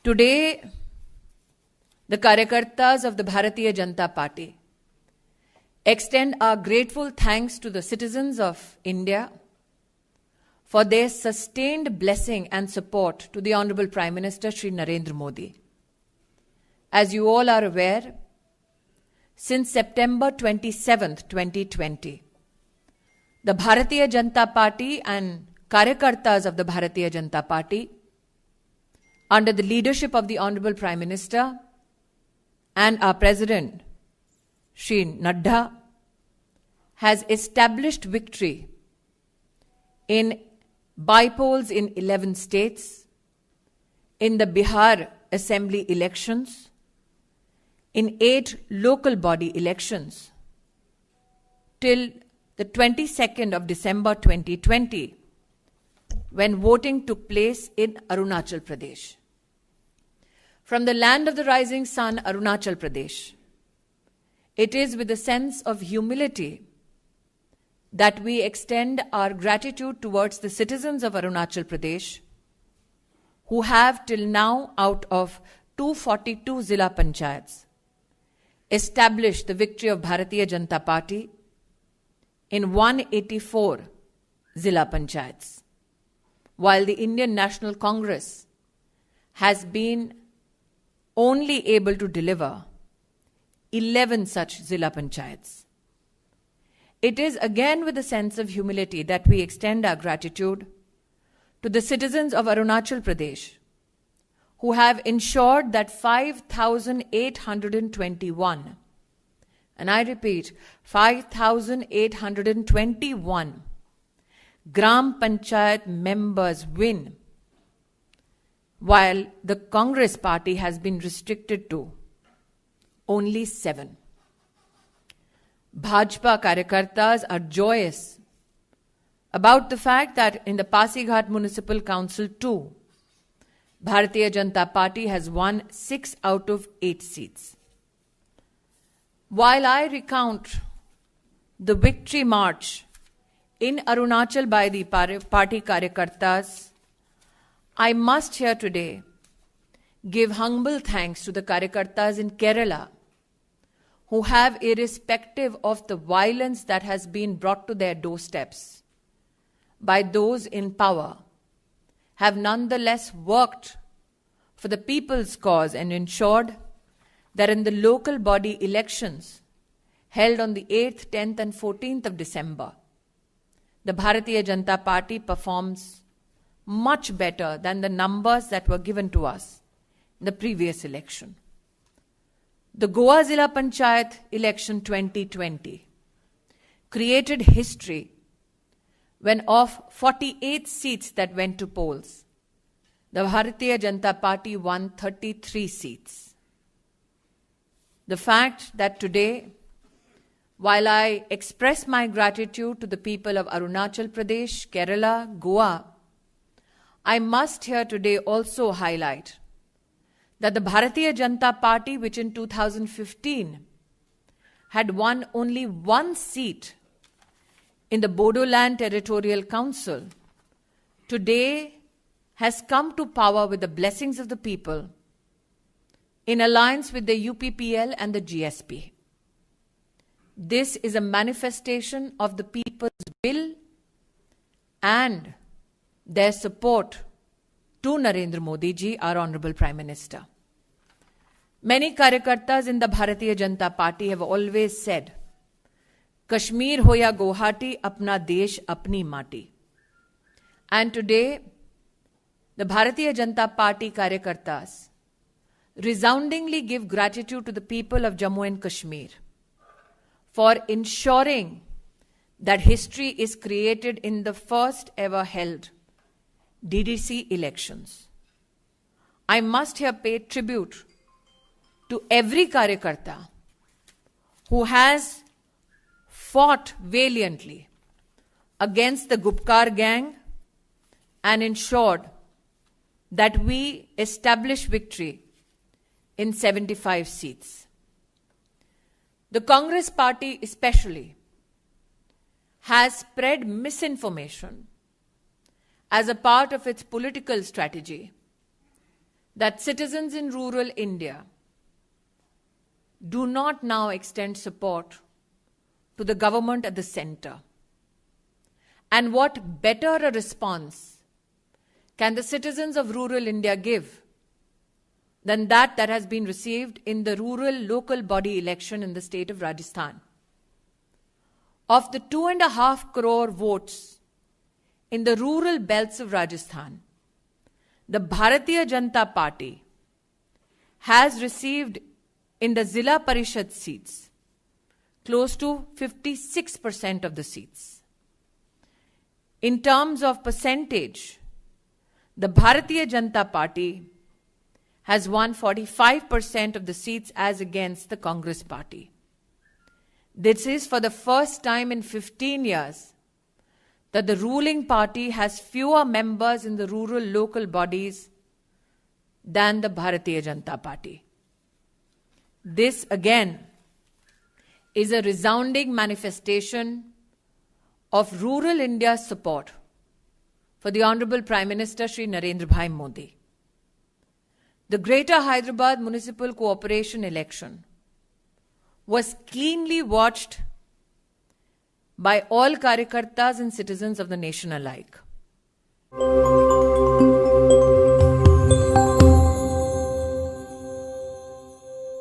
Today, the Karyakartas of the Bharatiya Janata Party extend our grateful thanks to the citizens of India for their sustained blessing and support to the Honorable Prime Minister Shri Narendra Modi. As you all are aware, since September 27th, 2020, the Bharatiya Janata Party and Karyakartas of the Bharatiya Janata Party, under the leadership of the Honorable Prime Minister and our President, Shri Nadda, has established victory in by-polls in 11 states, in the Bihar Assembly elections, in 8 local body elections, till the 22nd of December 2020, when voting took place in Arunachal Pradesh. From the land of the rising sun, Arunachal Pradesh, it is with a sense of humility that we extend our gratitude towards the citizens of Arunachal Pradesh who have till now, out of 242 Zilla Panchayats, established the victory of Bharatiya Janata Party in 184 Zilla Panchayats, while the Indian National Congress has been only able to deliver 11 such Zilla Panchayats. It is again with a sense of humility that we extend our gratitude to the citizens of Arunachal Pradesh who have ensured that 5,821, and I repeat, 5,821 Gram Panchayat members win, while the Congress party has been restricted to only 7. Bhajpa Karyakartas are joyous about the fact that in the Pasighat Municipal Council too, Bharatiya Janata Party has won 6 out of 8 seats. While I recount the victory march in Arunachal by the party Karyakartas, I must here today give humble thanks to the Karyakartas in Kerala who have, irrespective of the violence that has been brought to their doorsteps by those in power, have nonetheless worked for the people's cause and ensured that in the local body elections held on the 8th, 10th and 14th of December, the Bharatiya Janata Party performs much better than the numbers that were given to us in the previous election. The Goa Zilla Panchayat election 2020 created history when of 48 seats that went to polls, the Bharatiya Janata Party won 33 seats. The fact that today, while I express my gratitude to the people of Arunachal Pradesh, Kerala, Goa, I must here today also highlight that the Bharatiya Janata Party, which in 2015 had won only 1 seat in the Bodoland Territorial Council, today has come to power with the blessings of the people in alliance with the UPPL and the GSP. This is a manifestation of the people's will and their support to Narendra Modi ji, our Honorable Prime Minister. Many Karyakartas in the Bharatiya Janata Party have always said, Kashmir ho ya Guwahati, apna desh, apni mati. And today, the Bharatiya Janata Party Karyakartas resoundingly give gratitude to the people of Jammu and Kashmir for ensuring that history is created in the first ever held DDC elections. I must here pay tribute to every Karyakarta who has fought valiantly against the Gupkar gang and ensured that we establish victory in 75 seats. The Congress party especially has spread misinformation as a part of its political strategy, that citizens in rural India do not now extend support to the government at the center. And what better a response can the citizens of rural India give than that has been received in the rural local body election in the state of Rajasthan? Of the 2.5 crore votes in the rural belts of Rajasthan, the Bharatiya Janata Party has received in the Zilla Parishad seats close to 56% of the seats. In terms of percentage, the Bharatiya Janata Party has won 45% of the seats as against the Congress Party. This is for the first time in 15 years that the ruling party has fewer members in the rural local bodies than the Bharatiya Janata Party. This again is a resounding manifestation of rural India's support for the Honorable Prime Minister Shri Narendra Bhai Modi. The Greater Hyderabad Municipal Corporation election was keenly watched by all Karyakartas and citizens of the nation alike.